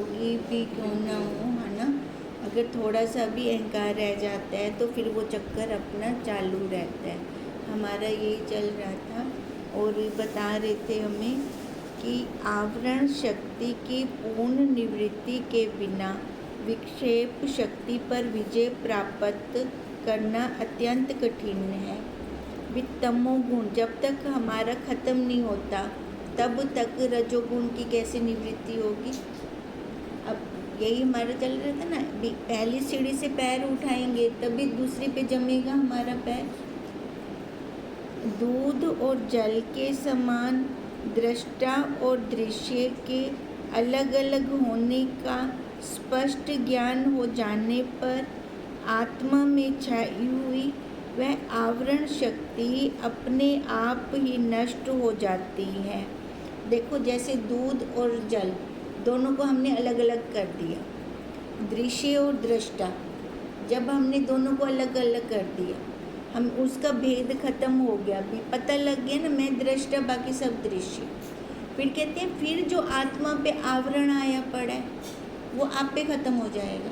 योगी भी क्यों ना हो, है ना, अगर थोड़ा सा भी अहंकार रह जाता है तो फिर वो चक्कर अपना चालू रहता है। हमारा यही चल रहा था और बता रहे थे हमें कि आवरण शक्ति की पूर्ण निवृत्ति के बिना विक्षेप शक्ति पर विजय प्राप्त करना अत्यंत कठिन है। तमोगुण जब तक हमारा ख़त्म नहीं होता तब तक रजोगुण की कैसे निवृत्ति होगी। अब यही हमारा चल रहा था ना, पहली सीढ़ी से पैर उठाएंगे तभी दूसरी पे जमेगा हमारा पैर। दूध और जल के समान दृष्टा और दृश्य के अलग अलग होने का स्पष्ट ज्ञान हो जाने पर आत्मा में छाई हुई वह आवरण शक्ति अपने आप ही नष्ट हो जाती है। देखो जैसे दूध और जल दोनों को हमने अलग अलग कर दिया, दृश्य और दृष्टा, जब हमने दोनों को अलग अलग कर दिया हम उसका भेद खत्म हो गया, भी पता लग गया ना, मैं दृष्टा बाकी सब दृश्य। फिर कहते हैं फिर जो आत्मा पे आवरण आया पड़ा है वो आप पे ख़त्म हो जाएगा।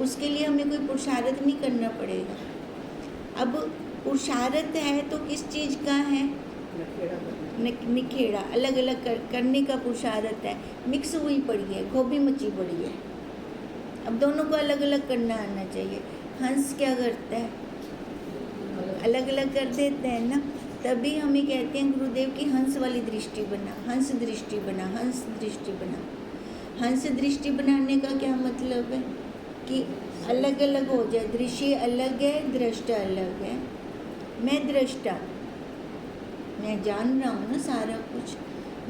उसके लिए हमें कोई पुरुषार्थ नहीं करना पड़ेगा। अब पुरुषार्थ है तो किस चीज़ का है, निखेड़ा अलग अलग करने का पुरुषार्थ है। मिक्स हुई पड़ी है, गोभी मची पड़ी है, अब दोनों को अलग अलग करना आना चाहिए। हंस क्या करता है, अलग अलग कर देते हैं ना, तभी हमें कहते हैं गुरुदेव की हंस वाली दृष्टि बना, हंस दृष्टि बना, हंस दृष्टि बना। हंस दृष्टि बनाने का क्या मतलब है कि अलग अलग हो जाए, दृश्य अलग है, दृष्टा अलग है। मैं दृष्टा, मैं जान रहा हूँ ना सारा कुछ,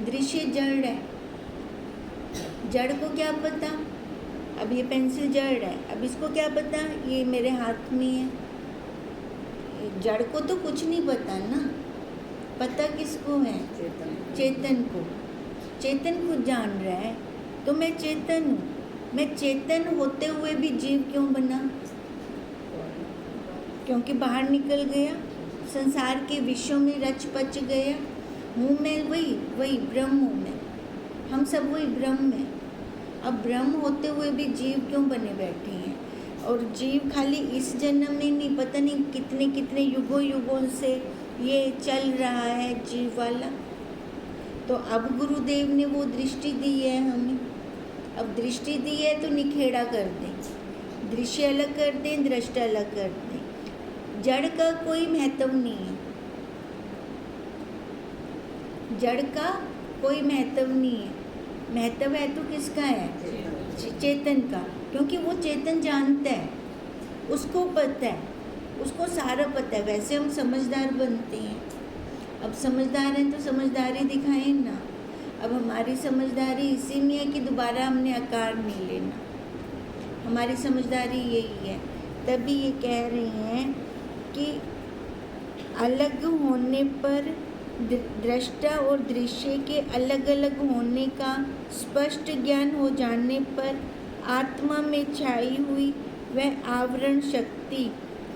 दृश्य जड़ है, जड़ को क्या पता, अब ये पेंसिल जड़ है, अब इसको क्या पता ये मेरे हाथ में है। जड़ को तो कुछ नहीं पता ना, पता किसको है, चेतन को। चेतन खुद जान रहा है तो मैं चेतन हूँ। मैं चेतन होते हुए भी जीव क्यों बना, क्योंकि बाहर निकल गया, संसार के विषयों में रच पच गया। हूँ मैं वही ब्रह्म हूँ मैं, हम सब वही ब्रह्म है। अब ब्रह्म होते हुए भी जीव क्यों बने बैठे हैं, और जीव खाली इस जन्म में नहीं, पता नहीं कितने कितने युगों से ये चल रहा है जीव वाला। तो अब गुरुदेव ने वो दृष्टि दी है हमें, अब दृष्टि दी है तो निखेड़ा कर दें, दृश्य अलग कर दें, दृष्टा अलग कर दें। जड़ का कोई महत्व नहीं है, जड़ का कोई महत्व नहीं है। महत्व है तो किसका है, चेतन का, क्योंकि वो चेतन जानता है, उसको पता है, उसको सारा पता है। वैसे हम समझदार बनते हैं, अब समझदार हैं तो समझदारी दिखाएं ना। अब हमारी समझदारी इसी में है कि दोबारा हमने आकार नहीं लेना, हमारी समझदारी यही है। तभी ये कह रही हैं कि अलग होने पर दृष्टा और दृश्य के अलग अलग होने का स्पष्ट ज्ञान हो जाने पर आत्मा में छाई हुई वह आवरण शक्ति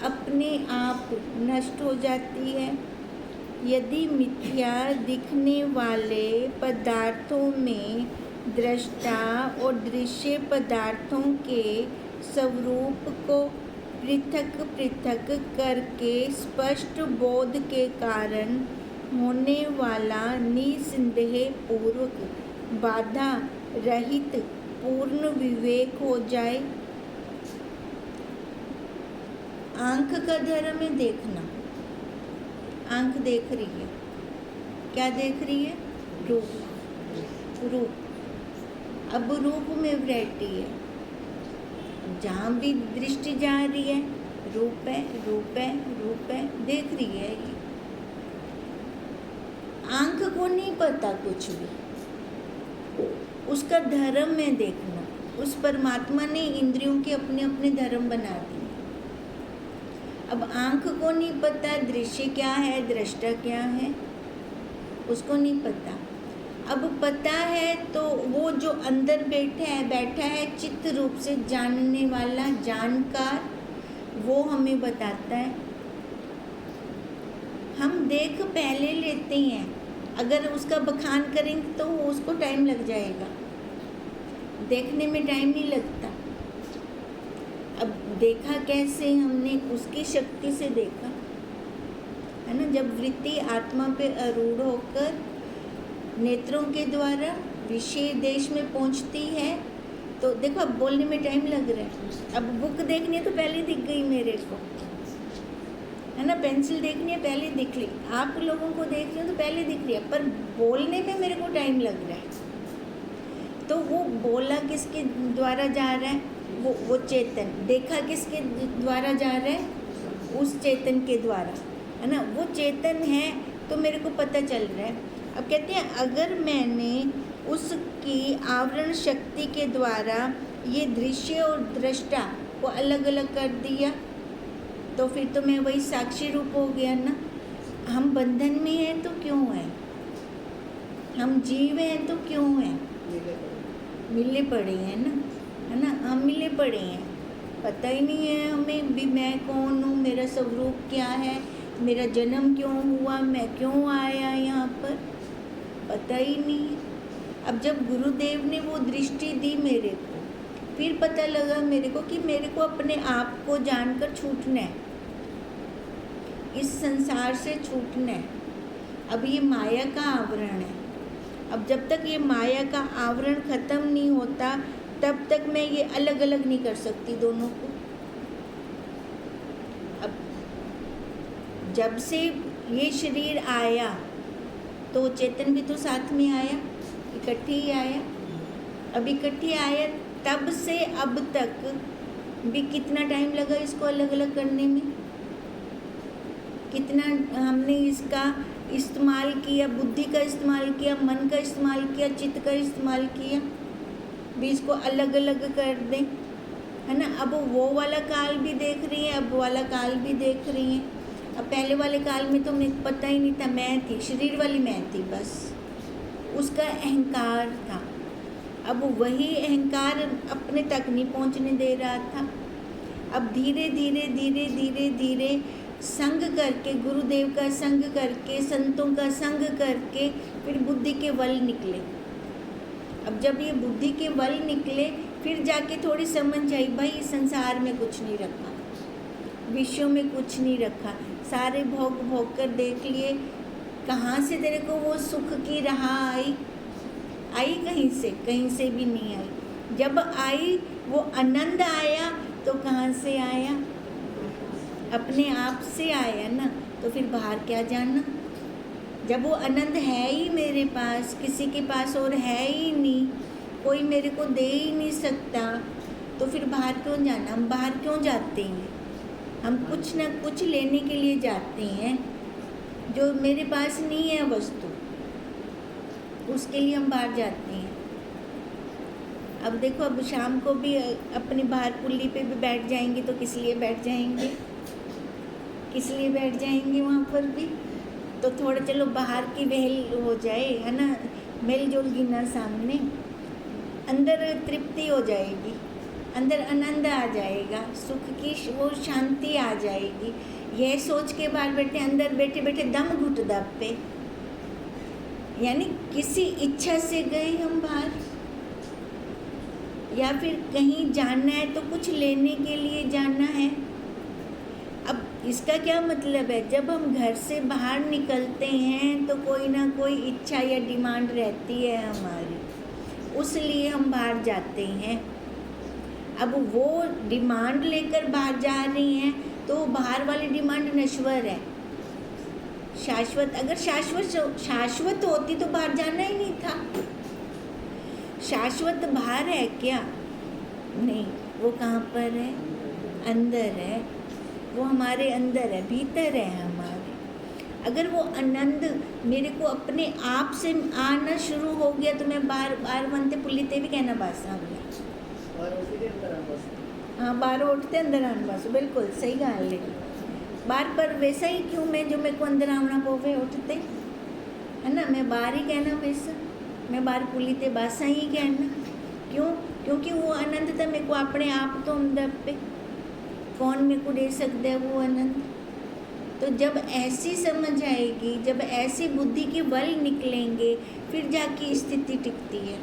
अपने आप नष्ट हो जाती है। यदि मिथ्या दिखने वाले पदार्थों में दृष्टा और दृश्य पदार्थों के स्वरूप को पृथक पृथक करके स्पष्ट बोध के कारण होने वाला निसंदेह पूर्वक बाधा रहित पूर्ण विवेक हो जाए। आंख का धर्म है देखना, आंख देख रही है, क्या देख रही है, रूप। अब रूप में वैरायटी है, जहाँ भी दृष्टि जा रही है रूप है, रूप है, रूप है, देख रही है। ये आंख को नहीं पता कुछ भी, उसका धर्म है देखना। उस परमात्मा ने इंद्रियों के अपने अपने धर्म बना दिए। अब आंख को नहीं पता दृश्य क्या है, दृष्टा क्या है, उसको नहीं पता। अब पता है तो वो जो अंदर बैठा है चित्त रूप से जानने वाला जानकार, वो हमें बताता है। हम देख पहले लेते हैं, अगर उसका बखान करेंगे तो उसको टाइम लग जाएगा। देखने में टाइम नहीं लगता। अब देखा कैसे हमने? उसकी शक्ति से देखा है ना। जब वृत्ति आत्मा पे आरूढ़ होकर नेत्रों के द्वारा विषय देश में पहुंचती है तो देखो अब बोलने में टाइम लग रहा है। अब बुक देखनी है तो पहले दिख गई मेरे को, है ना। पेंसिल देखनी है पहले दिख ली, आप लोगों को देख रहे हो तो पहले दिख रही है, पर बोलने में मेरे को टाइम लग रहा है। तो वो बोला किसके द्वारा जा रहा है? वो चेतन। देखा किसके द्वारा जा रहा है? उस चेतन के द्वारा, है ना। वो चेतन है तो मेरे को पता चल रहा है। अब कहते हैं अगर मैंने उसकी आवरण शक्ति के द्वारा ये दृश्य और दृष्टा को अलग अलग कर दिया तो फिर तो मैं वही साक्षी रूप हो गया ना। हम बंधन में हैं तो क्यों है? हम जीव हैं तो क्यों हैं? मिले पड़े हैं ना, है ना। हम मिले पड़े हैं, पता ही नहीं है हमें भी मैं कौन हूँ, मेरा स्वरूप क्या है, मेरा जन्म क्यों हुआ, मैं क्यों आया यहाँ पर, पता ही नहीं है। अब जब गुरुदेव ने वो दृष्टि दी मेरे को, फिर पता लगा मेरे को कि मेरे को अपने आप को जानकर छूटना है, इस संसार से छूटना है। अब ये माया का आवरण है। अब जब तक ये माया का आवरण ख़त्म नहीं होता तब तक मैं ये अलग अलग नहीं कर सकती दोनों को। अब जब से ये शरीर आया तो चेतन भी तो साथ में आया, इकट्ठे ही आया। अब इकट्ठे आया तब से अब तक भी कितना टाइम लगा इसको अलग अलग करने में, कितना हमने इसका इस्तेमाल किया, बुद्धि का इस्तेमाल किया, मन का इस्तेमाल किया, चित्त का इस्तेमाल किया भी इसको अलग अलग कर दें, है ना। अब वो वाला काल भी देख रही है, अब वो वाला काल भी देख रही है। अब पहले वाले काल में तो मुझे पता ही नहीं था, मैं थी शरीर वाली, मैं थी बस, उसका अहंकार था। अब वही अहंकार अपने तक नहीं पहुंचने दे रहा था। अब धीरे धीरे धीरे धीरे धीरे संग करके, गुरुदेव का संग करके, संतों का संग करके फिर बुद्धि के बल निकले। अब जब ये बुद्धि के बल निकले फिर जाके थोड़ी समझ आई, भाई इस संसार में कुछ नहीं रखा, विश्व में कुछ नहीं रखा, सारे भोग भोग कर देख लिए, कहाँ से तेरे को वो सुख की राह आई? आई कहीं से भी नहीं आई। जब आई वो आनंद आया तो कहाँ से आया? अपने आप से आया ना। तो फिर बाहर क्या जानना? जब वो आनंद है ही मेरे पास, किसी के पास और है ही नहीं, कोई मेरे को दे ही नहीं सकता, तो फिर बाहर क्यों जाना? हम बाहर क्यों जाते हैं? हम कुछ ना कुछ लेने के लिए जाते हैं जो मेरे पास नहीं है वस्तु, उसके लिए हम बाहर जाते हैं। अब देखो, अब शाम को भी अपने बाहर पुल्ली पे भी बैठ जाएंगे तो किस लिए बैठ जाएंगे? किस लिए बैठ जाएंगे वहाँ पर भी? तो थोड़ा चलो बाहर की वहल हो जाए, है ना, मेल जोल गिना सामने, अंदर तृप्ति हो जाएगी, अंदर आनंद आ जाएगा, सुख की वो शांति आ जाएगी। यह सोच के बाहर बैठे, अंदर बैठे बैठे दम घुट दब पे, यानी किसी इच्छा से गए हम बाहर, या फिर कहीं जाना है तो कुछ लेने के लिए जाना है। अब इसका क्या मतलब है? जब हम घर से बाहर निकलते हैं तो कोई ना कोई इच्छा या डिमांड रहती है हमारी, उस लिए हम बाहर जाते हैं। अब वो डिमांड लेकर बाहर जा रही हैं तो बाहर वाली डिमांड नश्वर है। शाश्वत, अगर शाश्वत होती तो बाहर जाना ही नहीं था। शाश्वत बाहर है क्या? नहीं, वो कहाँ पर है? अंदर है, वो हमारे अंदर है, भीतर है हमारे। अगर वो आनंद मेरे को अपने आप से आना शुरू हो गया तो मैं बार बार बनते पुलिते भी कहना बास आ गया। हाँ, बाहर उठते अंदर आना बस, बिल्कुल सही गाल है। बाहर पर वैसा ही क्यों मैं जो मेरे को अंदर आना पोवे उठते, है ना, मैं बाहर ही कहना वैसा, मैं बाहर पुलिते बासा ही कहना। क्यों? क्योंकि वो आनंद था मेरे को अपने आप तो अंदर पे, कौन मेरे को दे सकता है वो आनंद? तो जब ऐसी समझ आएगी, जब ऐसी बुद्धि के बल निकलेंगे, फिर जाके स्थिति टिकती है।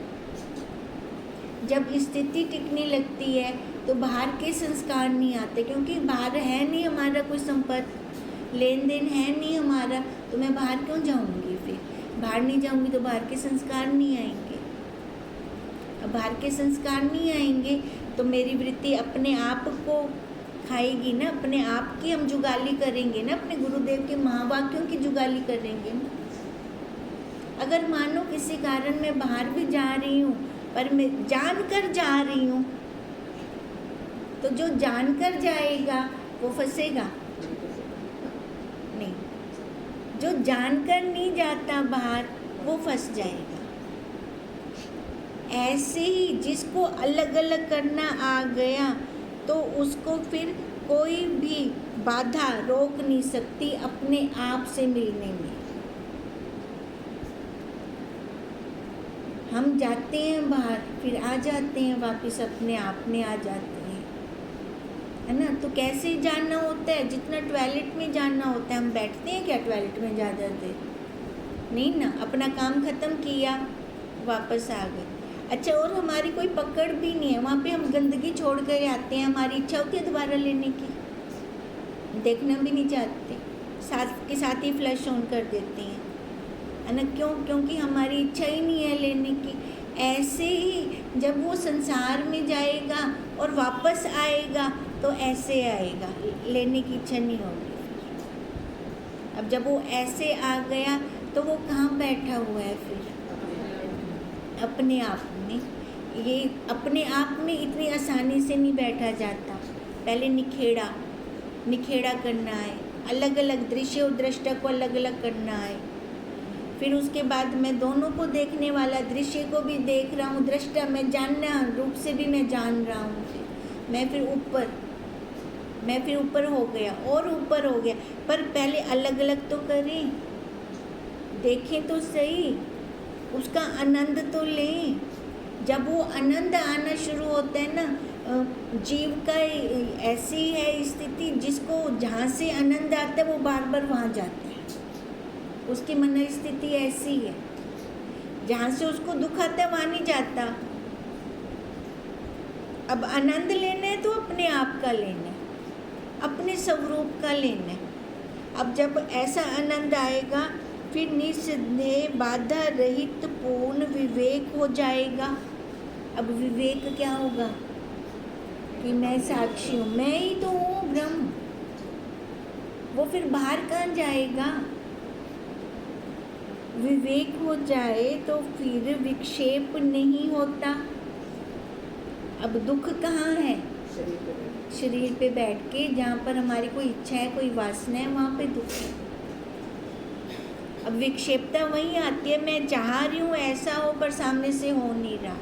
जब स्थिति टिकने लगती है तो बाहर के संस्कार नहीं आते, क्योंकि बाहर है नहीं हमारा कोई संपर्क, लेन देन है नहीं हमारा, तो मैं बाहर क्यों जाऊंगी? फिर बाहर नहीं जाऊंगी तो बाहर के संस्कार नहीं आएंगे। अब बाहर के संस्कार नहीं आएंगे तो मेरी वृत्ति अपने आप को खाएगी ना, अपने आप की हम जुगाली करेंगे ना, अपने गुरुदेव के महावाक्यों की जुगाली करेंगे ना। अगर मानो किसी कारण मैं बाहर भी जा रही हूँ पर मैं जानकर जा रही हूँ, तो जो जानकर जाएगा वो फंसेगा नहीं, जो जानकर नहीं जाता बाहर वो फंस जाएगा। ऐसे ही जिसको अलग अलग करना आ गया तो उसको फिर कोई भी बाधा रोक नहीं सकती अपने आप से मिलने में। हम जाते हैं बाहर, फिर आ जाते हैं वापस, अपने आप में आ जाते हैं, है ना। तो कैसे जानना होता है? जितना टॉयलेट में जानना होता है। हम बैठते हैं क्या टॉयलेट में ज़्यादा देर? नहीं ना, अपना काम ख़त्म किया वापस आ गए। अच्छा, और हमारी कोई पकड़ भी नहीं है, वहाँ पे हम गंदगी छोड़ कर आते हैं, हमारी इच्छा होती है दोबारा लेने की, देखना भी नहीं चाहते, साथ के साथ ही फ्लश ऑन कर देते हैं, है ना। क्यों? क्योंकि हमारी इच्छा ही नहीं है लेने की। ऐसे ही जब वो संसार में जाएगा और वापस आएगा तो ऐसे आएगा, लेने की इच्छा नहीं होगी। अब जब वो ऐसे आ गया तो वो कहाँ बैठा हुआ है? फिर अपने आप में। ये अपने आप में इतनी आसानी से नहीं बैठा जाता, पहले निखेड़ा करना है, अलग अलग दृश्य और दृष्टा को अलग अलग करना है। फिर उसके बाद मैं दोनों को देखने वाला, दृश्य को भी देख रहा हूँ, दृष्टा मैं जानना रूप से भी मैं जान रहा हूँ। मैं फिर ऊपर हो गया और ऊपर हो गया, पर पहले अलग अलग तो करें, देखें तो सही, उसका आनंद तो लें। जब वो आनंद आना शुरू होता है ना, जीव का ऐसी है स्थिति जिसको जहाँ से आनंद आता है वो बार बार वहाँ जाता है। उसकी मन स्थिति ऐसी है, जहाँ से उसको दुख आता है वहाँ नहीं जाता। अब आनंद लेना है तो अपने आप का लेना है, अपने स्वरूप का लेना है। अब जब ऐसा आनंद आएगा फिर निस्संदेह बाधा रहित पूर्ण विवेक हो जाएगा। अब विवेक क्या होगा? कि मैं साक्षी हूँ, मैं ही तो हूँ ब्रह्म। वो फिर बाहर कहाँ जाएगा? विवेक हो जाए तो फिर विक्षेप नहीं होता। अब दुख कहाँ है? शरीर पे बैठ के, जहाँ पर हमारी कोई इच्छा है, कोई वासना है, वहाँ पे दुख है। अब विक्षेपता वहीं आती है, मैं चाह रही हूँ ऐसा हो पर सामने से हो नहीं रहा,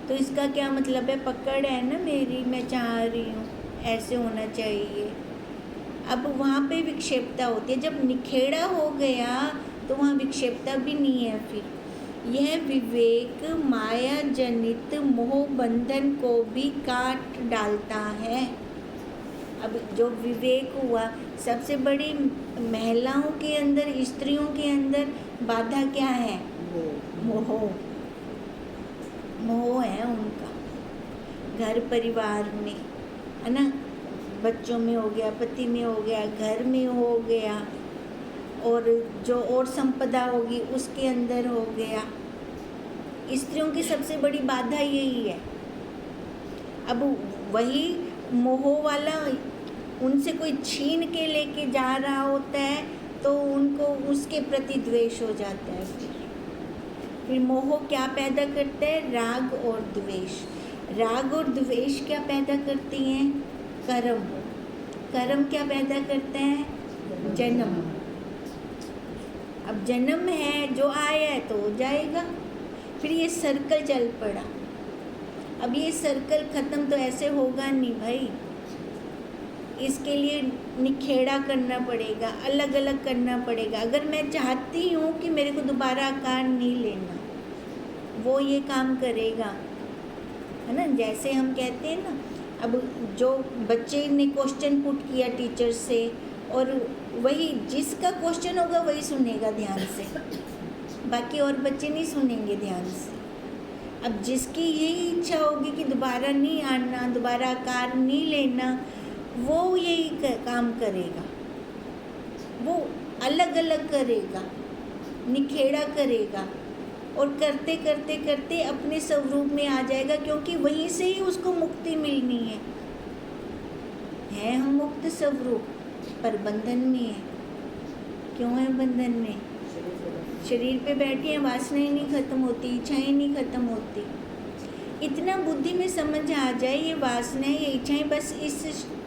तो इसका क्या मतलब है? पकड़ है ना मेरी, मैं चाह रही हूँ ऐसे होना चाहिए। अब वहाँ पे विक्षेपता होती है। जब निखेड़ा हो गया तो वहाँ विक्षेपता भी नहीं है। फिर यह विवेक माया जनित मोह बंधन को भी काट डालता है। अब जो विवेक हुआ, सबसे बड़ी महिलाओं के अंदर, स्त्रियों के अंदर बाधा क्या है? मोह है उनका, घर परिवार में, है ना, बच्चों में हो गया, पति में हो गया, घर में हो गया, और जो और संपदा होगी उसके अंदर हो गया। स्त्रियों की सबसे बड़ी बाधा यही है। अब वही मोह वाला उनसे कोई छीन के लेके जा रहा होता है तो उनको उसके प्रति द्वेष हो जाता है। फिर मोह क्या पैदा करता है? राग और द्वेष। राग और द्वेष क्या पैदा करती हैं? कर्म। कर्म क्या पैदा करते हैं? जन्म। अब जन्म है, जो आया है तो हो जाएगा। फिर ये सर्कल चल पड़ा। अब ये सर्कल ख़त्म तो ऐसे होगा नहीं भाई, इसके लिए निखेड़ा करना पड़ेगा, अलग अलग करना पड़ेगा। अगर मैं चाहती हूँ कि मेरे को दोबारा आकार नहीं लेना, वो ये काम करेगा, है ना। जैसे हम कहते हैं ना, अब जो बच्चे ने क्वेश्चन पुट किया टीचर से, और वही जिसका क्वेश्चन होगा वही सुनेगा ध्यान से, बाकी और बच्चे नहीं सुनेंगे ध्यान से। अब जिसकी यही इच्छा होगी कि दोबारा नहीं आना, दोबारा आकार नहीं लेना, वो यही काम करेगा, वो अलग अलग करेगा, निखेड़ा करेगा और करते करते करते अपने स्वरूप में आ जाएगा, क्योंकि वहीं से ही उसको मुक्ति मिलनी है हम मुक्त स्वरूप, पर बंधन में है। क्यों है बंधन में? शरीर पे बैठे हैं, वासनाएं नहीं खत्म होती, इच्छाएं नहीं खत्म होती। इतना बुद्धि में समझ आ जाए ये वासनाएं, ये इच्छाएं बस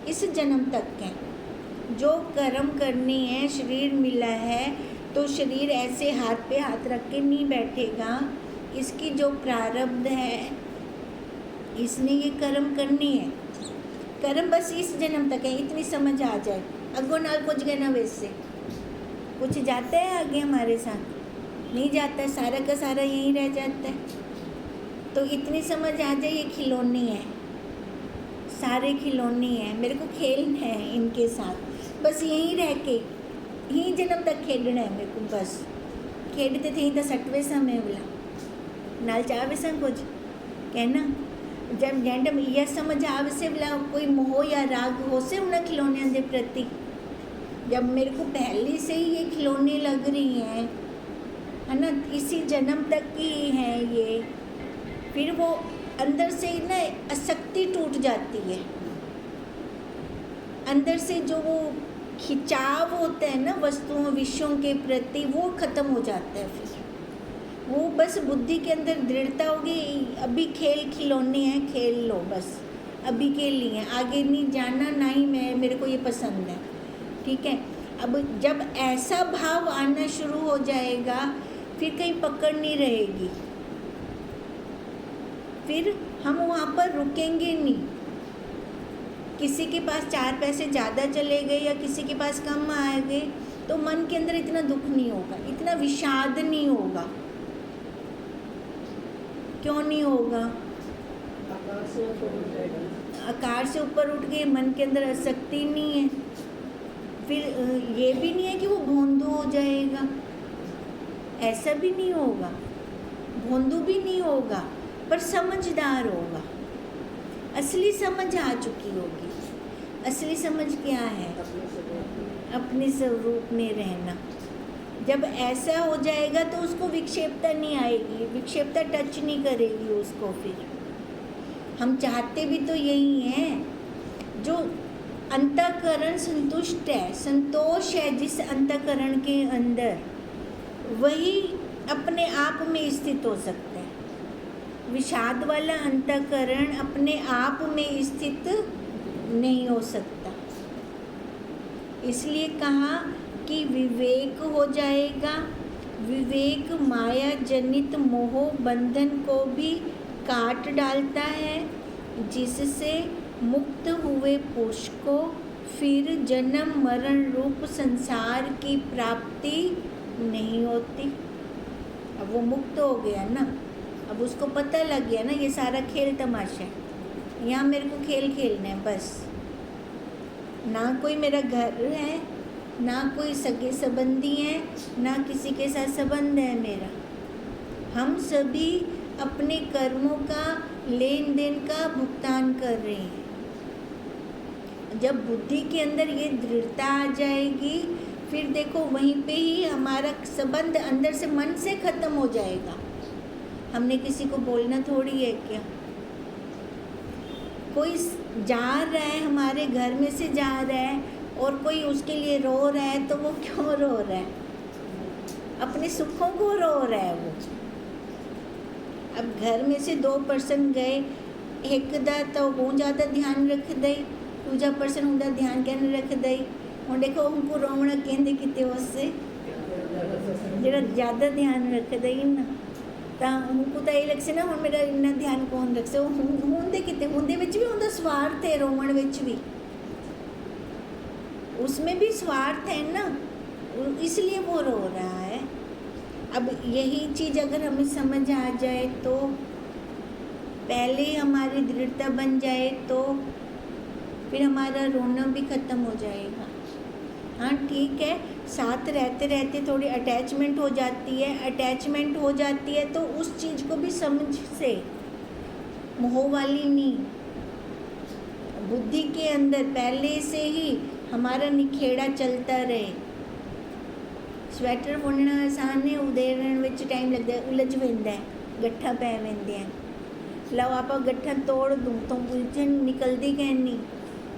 इस जन्म तक हैं। जो कर्म करनी है, शरीर मिला है तो शरीर ऐसे हाथ पे हाथ रख के नहीं बैठेगा। इसकी जो प्रारब्ध है, इसने ये कर्म करनी है। कर्म बस इस जन्म तक है, इतनी समझ आ जाए। अगो नाल कुछ गए ना, वैसे कुछ जाता है आगे हमारे साथ? नहीं जाता है, सारा का सारा यहीं रह जाता है। तो इतनी समझ आ जाए ये खिलौने हैं, सारे खिलौने हैं, मेरे को खेलना है इनके साथ, बस यहीं रह के यहीं जन्म तक खेलना है मेरे को। बस खेलते थे तो सटवे समय बोला नाल चावे सा कुछ कहना। जब जैंडम यह समझ आवे से बोला कोई मोह या राग हो से उन खिलौनों के प्रति, जब मेरे को पहले से ही ये खिलौने लग रही हैं, है ना, इसी जन्म तक की हैं ये, फिर वो अंदर से ना आसक्ति टूट जाती है। अंदर से जो वो खिंचाव होता है ना वस्तुओं विषयों के प्रति, वो ख़त्म हो जाता है। फिर वो बस बुद्धि के अंदर दृढ़ता होगी, अभी खेल खिलौने हैं, खेल लो बस, अभी के लिए, आगे नहीं जाना, ना ही मेरे को ये पसंद है, ठीक है। अब जब ऐसा भाव आना शुरू हो जाएगा, फिर कहीं पकड़ नहीं रहेगी, फिर हम वहाँ पर रुकेंगे नहीं। किसी के पास 4 पैसे ज़्यादा चले गए या किसी के पास कम आ गए तो मन के अंदर इतना दुख नहीं होगा, इतना विषाद नहीं होगा। क्यों नहीं होगा? आकार से ऊपर उठ गए, मन के अंदर आसक्ति नहीं है। फिर ये भी नहीं है कि वो भोंदू हो जाएगा, ऐसा भी नहीं होगा, भोंदू भी नहीं होगा, पर समझदार होगा, असली समझ आ चुकी होगी। असली समझ क्या है? अपने स्वरूप में रहना। जब ऐसा हो जाएगा तो उसको विक्षेपता नहीं आएगी, विक्षेपता टच नहीं करेगी उसको। फिर हम चाहते भी तो यही हैं, जो अंतःकरण संतुष्ट है, संतोष है जिस अंतःकरण के अंदर, वही अपने आप में स्थित हो सकता है। विषाद वाला अंतःकरण अपने आप में स्थित नहीं हो सकता। इसलिए कहा कि विवेक हो जाएगा। विवेक माया जनित मोह बंधन को भी काट डालता है, जिससे मुक्त हुए पुरुष को फिर जन्म मरण रूप संसार की प्राप्ति नहीं होती। अब वो मुक्त हो गया ना, अब उसको पता लग गया ना ये सारा खेल तमाशा है, यहाँ मेरे को खेल खेलना है बस। ना कोई मेरा घर है, ना कोई सगे संबंधी हैं, ना किसी के साथ संबंध है मेरा। हम सभी अपने कर्मों का लेन देन का भुगतान कर रहे हैं। जब बुद्धि के अंदर ये दृढ़ता आ जाएगी, फिर देखो वहीं पे ही हमारा संबंध अंदर से मन से ख़त्म हो जाएगा। हमने किसी को बोलना थोड़ी है क्या? कोई जा रहा है, हमारे घर में से जा रहा है और कोई उसके लिए रो रहा है, तो वो क्यों रो रहा है? अपने सुखों को रो रहा है वो। अब घर में से 2 पर्सन गए, एक दा तो बहुत ज़्यादा ध्यान रख दई, दूजा पर्सन उनका ध्यान कहने रख दई। और देखो उनको रोवना कहते किते उससे जरा ज़्यादा ध्यान रख दई ना, तो उनको तो ये लग से ना हम मेरा इन्ना ध्यान कौन रख से। होंदे किते होंदे विच भी उनका स्वार्थ है, रोवण विच भी उसमें भी स्वार्थ है ना, इसलिए वो रो रहा है। अब यही चीज़ अगर हमें समझ आ जाए तो, पहले हमारी दृढ़ता बन जाए तो फिर हमारा रोना भी ख़त्म हो जाएगा। हाँ ठीक है, साथ रहते रहते थोड़ी अटैचमेंट हो जाती है। अटैचमेंट हो जाती है तो उस चीज़ को भी समझ से, मोह वाली नहीं, बुद्धि के अंदर पहले से ही हमारा निखेड़ा चलता रहे। स्वेटर बुनना आसान है, उधेड़न विच टाइम लगता है, उलझ वेंदा है, गट्ठा पै वेंदे हैं। लो आप गट्ठा तोड़ दूँ तो उलझन निकलती कैं नहीं,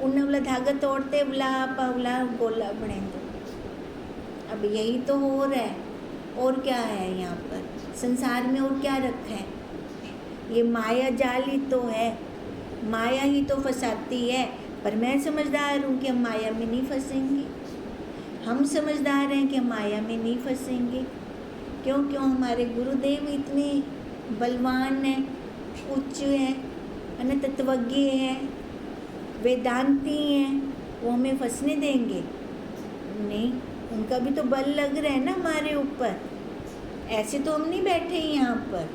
उन्हें वाला धागा तोड़ते वाला आप वाला गोला बने दो। अब यही तो हो रहा है। और क्या है यहाँ पर संसार में, और क्या रखा है? ये माया जाल ही तो है, माया ही तो फंसाती है। पर मैं समझदार हूँ कि हम माया में नहीं फंसेंगे। हम समझदार हैं कि हम माया में नहीं फंसेंगे। क्यों? हमारे गुरुदेव इतने बलवान हैं, उच्च हैं, है ना, तत्वज्ञ हैं, वेदांती हैं, वो हमें फंसने देंगे? नहीं, उनका भी तो बल लग रहा है ना हमारे ऊपर। ऐसे तो हम नहीं बैठे यहाँ पर,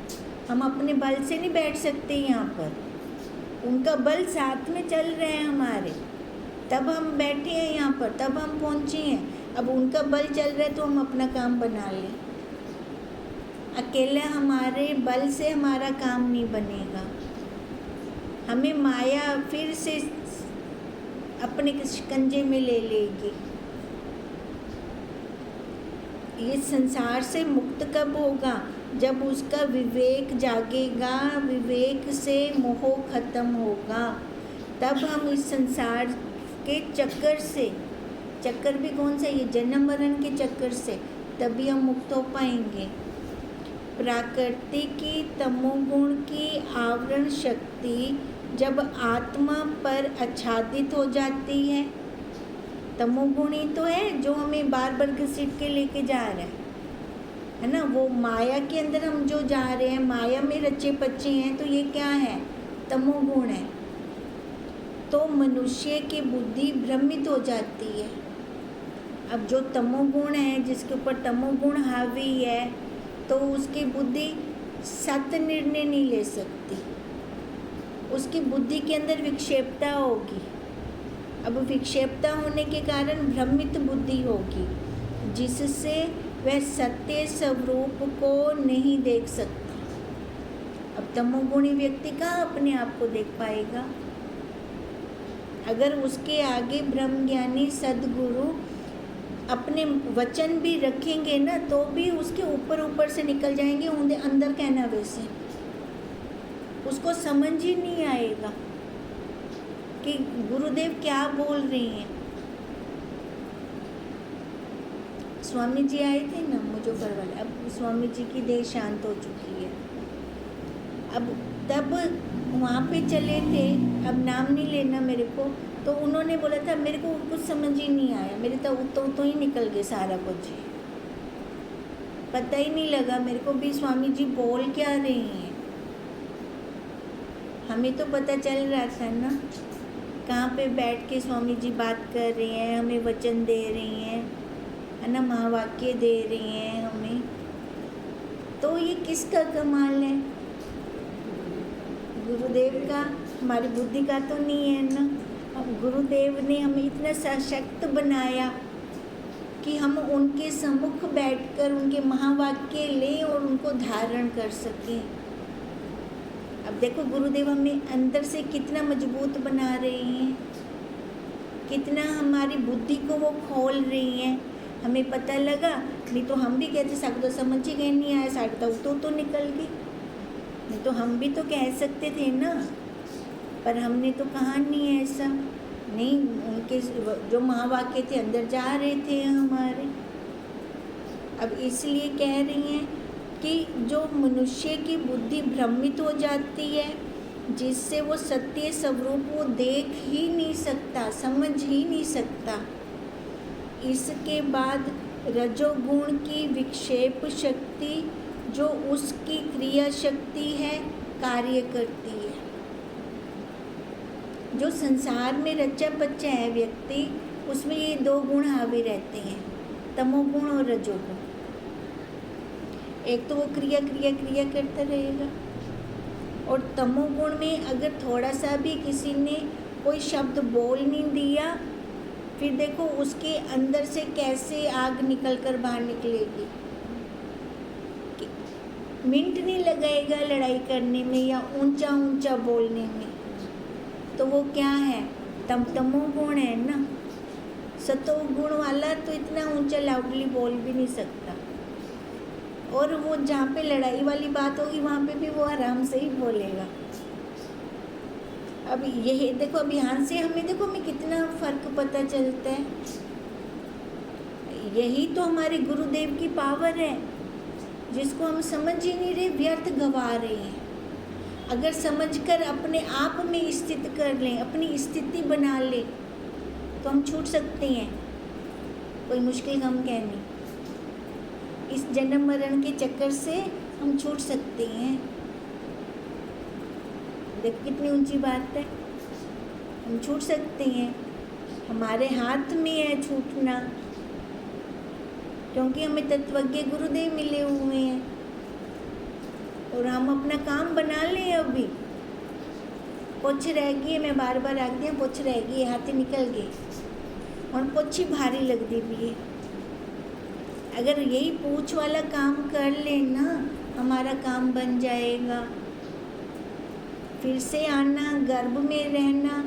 हम अपने बल से नहीं बैठ सकते यहाँ पर। उनका बल साथ में चल रहे हैं हमारे, तब हम बैठे हैं यहाँ पर, तब हम पहुँचे हैं। अब उनका बल चल रहा है तो हम अपना काम बना लें। अकेले हमारे बल से हमारा काम नहीं बनेगा। हमें माया फिर से अपने शिकंजे में ले लेगी। ये संसार से मुक्त कब होगा? जब उसका विवेक जागेगा, विवेक से मोह खत्म होगा, तब हम इस संसार के चक्कर से, चक्कर भी कौन सा, ये जन्म मरण के चक्कर से, तभी हम मुक्त हो पाएंगे। प्रकृति की तमोगुण की आवरण शक्ति जब आत्मा पर आच्छादित हो जाती है, तमोगुण ही तो है जो हमें बार बार घसीट के लेके जा रहा है ना। वो माया के अंदर हम जो जा रहे हैं, माया में रचे पचे हैं, तो ये क्या है? तमोगुण है। तो मनुष्य की बुद्धि भ्रमित हो जाती है। अब जो तमोगुण है, जिसके ऊपर तमोगुण हावी है, तो उसकी बुद्धि सत्य निर्णय नहीं ले सकती। उसकी बुद्धि के अंदर विक्षेपता होगी। अब विक्षेपता होने के कारण भ्रमित बुद्धि होगी, जिससे वह सत्य स्वरूप को नहीं देख सकता। अब तमोगुणी व्यक्ति कहाँ अपने आप को देख पाएगा? अगर उसके आगे ब्रह्म ज्ञानी सद्गुरु अपने वचन भी रखेंगे ना, तो भी उसके ऊपर ऊपर से निकल जाएंगे, उनके अंदर कहना वैसे, उसको समझ ही नहीं आएगा कि गुरुदेव क्या बोल रहे हैं। स्वामी जी आए थे ना मुजफ्फर वाले, अब स्वामी जी की देह शांत हो चुकी है। अब तब वहाँ पे चले थे, अब नाम नहीं लेना मेरे को, तो उन्होंने बोला था मेरे को कुछ समझ ही नहीं आया, मेरे तो ही निकल गए सारा कुछ, पता ही नहीं लगा मेरे को भी स्वामी जी बोल क्या रहे हैं। हमें तो पता चल रहा था ना कहाँ पे बैठ के स्वामी जी बात कर रहे हैं, हमें वचन दे रही हैं, है ना, महावाक्य दे रही हैं हमें। तो ये किसका कमाल है? गुरुदेव का, हमारी बुद्धि का तो नहीं है ना। अब गुरुदेव ने हमें इतना सशक्त बनाया कि हम उनके सम्मुख बैठकर उनके महावाक्य लें और उनको धारण कर सकें। अब देखो गुरुदेव हमें अंदर से कितना मजबूत बना रहे हैं, कितना हमारी बुद्धि को वो खोल रही हैं। हमें पता लगा, नहीं तो हम भी कहते साग तो समझ ही गए, नहीं आया साग तो निकल गई, नहीं तो हम भी तो कह सकते थे ना, पर हमने तो कहा नहीं ऐसा। नहीं, उनके जो महावाक्य थे अंदर जा रहे थे हमारे। अब इसलिए कह रही हैं कि जो मनुष्य की बुद्धि भ्रमित हो जाती है, जिससे वो सत्य स्वरूप वो देख ही नहीं सकता, समझ ही नहीं सकता। इसके बाद रजोगुण की विक्षेप शक्ति जो उसकी क्रिया शक्ति है कार्य करती है। जो संसार में रचा बच्चा है व्यक्ति, उसमें ये दो गुण हावी रहते हैं, तमोगुण और रजोगुण। एक तो वो क्रिया करता रहेगा, और तमोगुण में अगर थोड़ा सा भी किसी ने कोई शब्द बोल नहीं दिया फिर देखो उसके अंदर से कैसे आग निकल कर बाहर निकलेगी। मिनट नहीं लगाएगा लड़ाई करने में या ऊंचा ऊंचा बोलने में। तो वो क्या है, तमोगुण है ना। सतोगुण वाला तो इतना ऊंचा लाउडली बोल भी नहीं सकता, और वो जहाँ पे लड़ाई वाली बात होगी वहाँ पे भी वो आराम से ही बोलेगा। अब यही देखो, अब यहाँ से हमें देखो हमें कितना फर्क पता चलता है। यही तो हमारे गुरुदेव की पावर है, जिसको हम समझ ही नहीं रहे, व्यर्थ गवा रहे हैं। अगर समझकर अपने आप में स्थित कर लें, अपनी स्थिति बना लें, तो हम छूट सकते हैं। कोई मुश्किल हम कह नहीं, इस जन्म मरण के चक्कर से हम छूट सकते हैं। देखो कितनी ऊंची बात है, हम छूट सकते हैं। हमारे हाथ में है छूटना, क्योंकि हमें तत्वज्ञ गुरुदेव मिले हुए हैं। और हम अपना काम बना लें। अभी पुछ रह गई, मैं बार बार आख दिया पुछ रह गई, हाथी निकल गए और पुछ ही भारी लगती भी है। अगर यही पूछ वाला काम कर लेना, हमारा काम बन जाएगा। फिर से आना, गर्भ में रहना,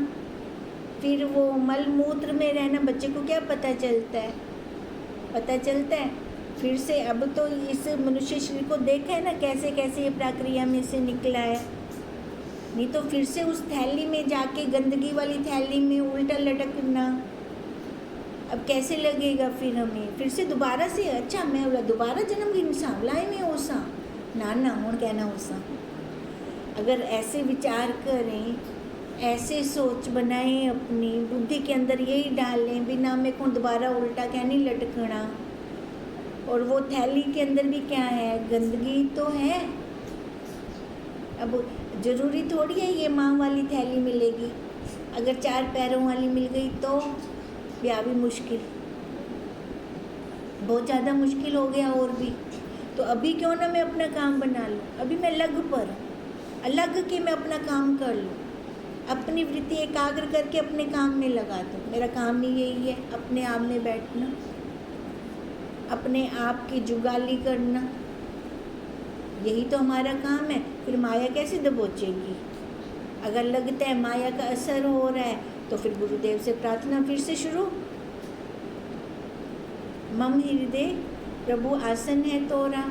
फिर वो मल मूत्र में रहना, बच्चे को क्या पता चलता है? पता चलता है फिर से। अब तो इस मनुष्य शरीर को देखा है ना, कैसे कैसे ये प्रक्रिया में से निकला है। नहीं तो फिर से उस थैली में जाके, गंदगी वाली थैली में उल्टा लटकना, अब कैसे लगेगा फिर हमें? फिर से दोबारा से, अच्छा मैं बोला दोबारा जन्म इंसान लाए में ओसा ना ना हूँ कहना ओसा। अगर ऐसे विचार करें, ऐसे सोच बनाएं, अपनी बुद्धि के अंदर यही डालें, बिना में को दोबारा उल्टा क्या नहीं लटकना। और वो थैली के अंदर भी क्या है, गंदगी तो है। अब ज़रूरी थोड़ी है ये माँ वाली थैली मिलेगी, अगर 4 पैरों वाली मिल गई तो ब्याह भी मुश्किल, बहुत ज़्यादा मुश्किल हो गया। और भी तो अभी क्यों ना मैं अपना काम बना लूँ, अभी मैं अलग के मैं अपना काम कर लूँ, अपनी वृत्ति एकाग्र करके अपने काम में लगा दूँ। मेरा काम ही यही है, अपने आप में बैठना, अपने आप की जुगाली करना, यही तो हमारा काम है। फिर माया कैसे दबोचेगी? अगर लगता है माया का असर हो रहा है, तो फिर गुरुदेव से प्रार्थना फिर से शुरू। मम हृदय प्रभु आसन है तोरा,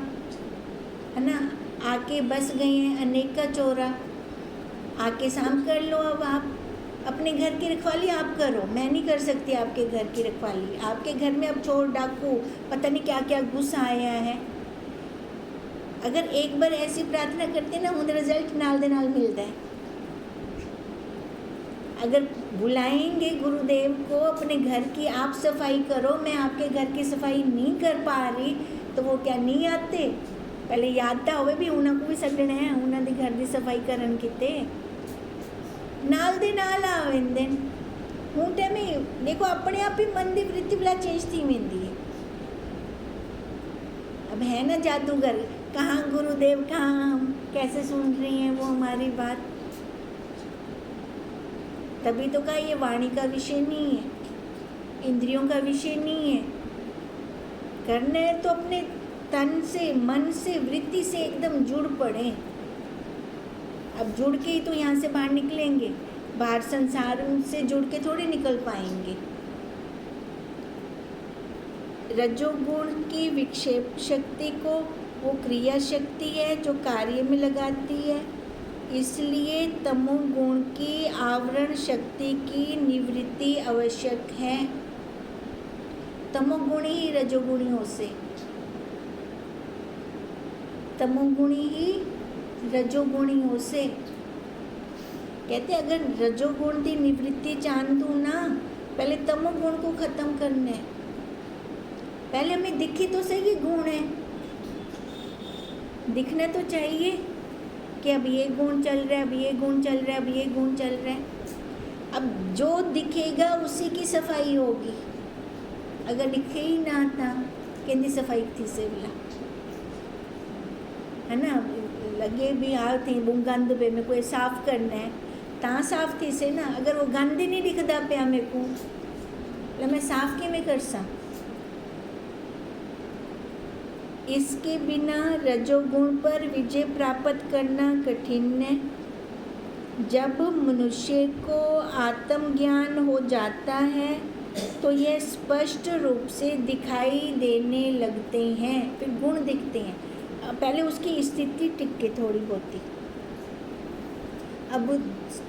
है ना, आके बस गए हैं अनेक का चोरा। आके शाम कर लो। अब आप अपने घर की रखवाली आप करो, मैं नहीं कर सकती आपके घर की रखवाली। आपके घर में अब चोर डाकू पता नहीं क्या क्या घुस आया है। अगर एक बार ऐसी प्रार्थना करते ना, उन रिजल्ट नाल दे नाल मिलता है। अगर बुलाएंगे गुरुदेव को, अपने घर की आप सफाई करो, मैं आपके घर की सफाई नहीं कर पा रही, तो वो क्या नहीं आते? पहले याद तो होवे भी उन्होंने को भी सगने हैं, उन्होंने घर की सफाई करन किते नाल दे नाल आवेंदे। हूँ टाइम देखो अपने आप ही मन की वृत्ति बला चेंज थी वेंदी है। अब है ना जादूगर, कहाँ गुरुदेव, कहाँ हम कैसे सुन रहे हैं वो हमारी बात। तभी तो कहा ये वाणी का विषय नहीं है, इंद्रियों का विषय नहीं है। करना है तो अपने तन से, मन से, वृत्ति से एकदम जुड़ पड़े। अब जुड़ के ही तो यहाँ से बाहर निकलेंगे, बाहर संसार से जुड़ के थोड़ी निकल पाएंगे। रजोगुण की विक्षेप शक्ति को वो क्रिया शक्ति है जो कार्य में लगाती है, इसलिए तमोगुण की आवरण शक्ति की निवृत्ति आवश्यक है। तमोगुणी ही रजोगुणियों से, तमोगुणी ही रजोगुणियों से। कहते अगर रजोगुण की निवृत्ति चाहूँ ना, पहले तमोगुण को खत्म करना है। पहले हमें दिखी तो सही गुण है, दिखना तो चाहिए कि अब ये गुण चल रहा है, अब ये गुण चल रहा है, अब ये गुण चल रहा है। अब जो दिखेगा उसी की सफाई होगी। अगर दिखे ही ना था कहती सफाई थी से बोला, है ना, लगे भी हाल थी वो गंद पे मेरे को ये साफ करना है, ता साफ थी से ना। अगर वो गंद ही नहीं दिखता पे मेरे को, मैं साफ कि में कर सा। इसके बिना रजोगुण पर विजय प्राप्त करना कठिन है। जब मनुष्य को आत्मज्ञान हो जाता है तो यह स्पष्ट रूप से दिखाई देने लगते हैं, फिर गुण दिखते हैं। पहले उसकी स्थिति टिके थोड़ी बहुत ही। अब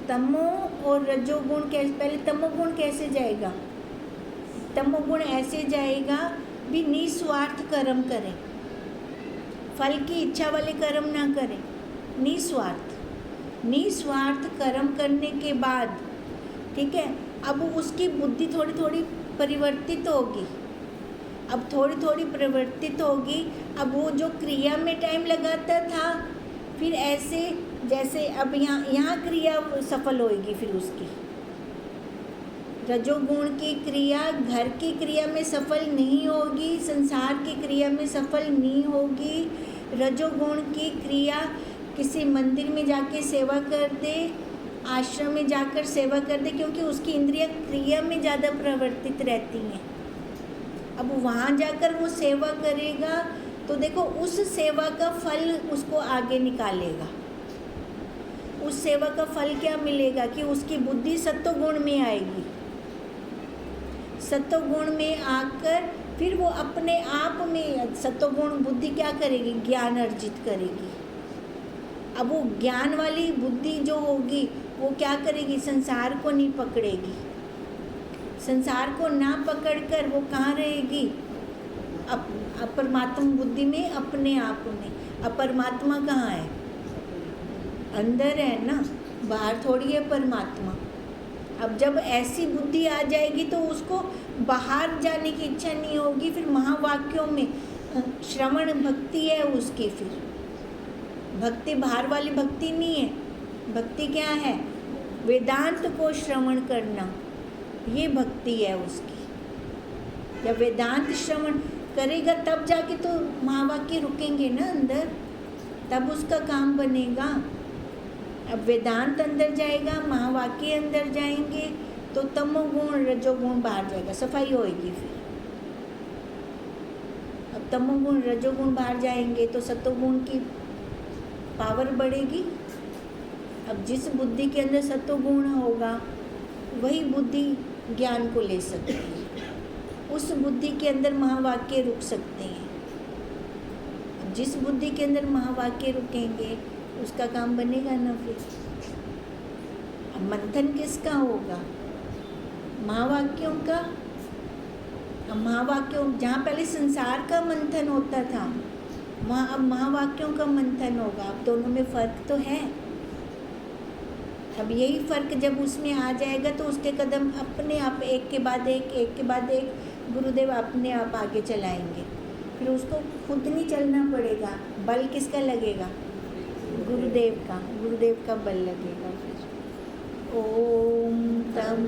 तमो और रजोगुण कैसे, पहले तमोगुण कैसे जाएगा? तमोगुण ऐसे जाएगा भी निस्वार्थ कर्म करें, फल की इच्छा वाले कर्म ना करें, निस्वार्थ कर्म करने के बाद, ठीक है, अब उसकी बुद्धि थोड़ी थोड़ी परिवर्तित होगी। अब थोड़ी थोड़ी परिवर्तित होगी। अब वो जो क्रिया में टाइम लगाता था, फिर ऐसे जैसे अब यहाँ क्रिया सफल होएगी। फिर उसकी रजोगुण की क्रिया घर की क्रिया में सफल नहीं होगी, संसार की क्रिया में सफल नहीं होगी। रजोगुण की क्रिया किसी मंदिर में जाके सेवा कर दे, आश्रम में जाकर सेवा कर दे, क्योंकि उसकी इंद्रियां क्रिया में ज़्यादा प्रवर्तित रहती हैं। अब वहाँ जाकर वो सेवा करेगा तो देखो उस सेवा का फल उसको आगे निकालेगा। उस सेवा का फल क्या मिलेगा कि उसकी बुद्धि सत्वगुण में आएगी। सत्वगुण में आकर फिर वो अपने आप में सत्वगुण बुद्धि क्या करेगी? ज्ञान अर्जित करेगी। अब वो ज्ञान वाली बुद्धि जो होगी वो क्या करेगी? संसार को नहीं पकड़ेगी। संसार को ना पकड़कर वो कहाँ रहेगी? अपरमात्मा बुद्धि में, अपने आप में। अपरमात्मा कहाँ है? अंदर है ना, बाहर थोड़ी है परमात्मा। अब जब ऐसी बुद्धि आ जाएगी तो उसको बाहर जाने की इच्छा नहीं होगी। फिर महावाक्यों में श्रवण भक्ति है उसकी। फिर भक्ति बाहर वाली भक्ति नहीं है। भक्ति क्या है? वेदांत को श्रवण करना, ये भक्ति है उसकी। जब वेदांत श्रवण करेगा तब जाके तो महावाक्य रुकेंगे ना अंदर, तब उसका काम बनेगा। अब वेदांत अंदर जाएगा, महावाक्य अंदर जाएंगे तो तमोगुण रजोगुण बाहर जाएगा, सफाई होएगी। फिर अब तमोगुण रजोगुण बाहर जाएंगे तो सत्वगुण की पावर बढ़ेगी। अब जिस बुद्धि के अंदर सत्वगुण होगा वही बुद्धि ज्ञान को ले सकती है। उस बुद्धि के अंदर महावाक्य रुक सकते हैं। अब जिस बुद्धि के अंदर महावाक्य रुकेंगे उसका काम बनेगा ना। फिर अब मंथन किसका होगा? महावाक्यों का। अब महावाक्यों, जहाँ पहले संसार का मंथन होता था वहाँ अब महावाक्यों का मंथन होगा। अब दोनों में फ़र्क तो है। अब यही फ़र्क जब उसमें आ जाएगा तो उसके कदम अपने आप एक के बाद एक गुरुदेव अपने आप आगे चलाएंगे। फिर उसको खुद नहीं चलना पड़ेगा, बल किसका लगेगा? गुरुदेव का बल लगेगा। फिर ओम तम